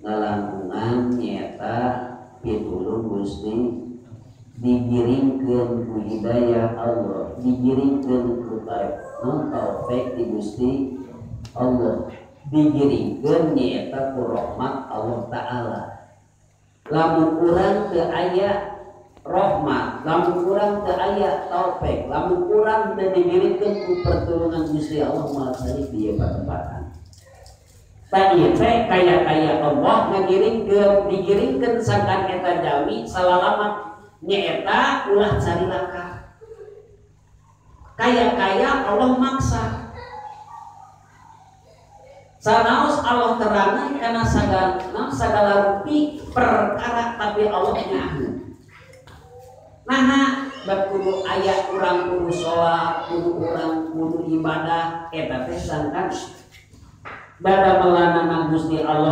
ngalangkungan nyata pitulung Gusti digiringkeun ku hidayah Allah, digiringkeun ku taufik di Gusti Allah, digiringkeun nyata ku rahmat Allah Ta'ala. Lamun urang teu aya rahmat, lamun urang teu aya taufik, lamun urang teu digiringkeun ku pertulungan Gusti Allah moal sari dieu patempatan. Tadi teh kaya Allah digiringkeun sangkan eta jalmi salalamat nyaeta ulah cari laka. Kaya Allah maksa. Sanaos Allah terangan karena segala rupi perkara tapi Allah nyaho. Nah, kudu aya urang kudu sholat, kudu urang kudu ibadah, eta teh sangkan bada melanana Gusti Allah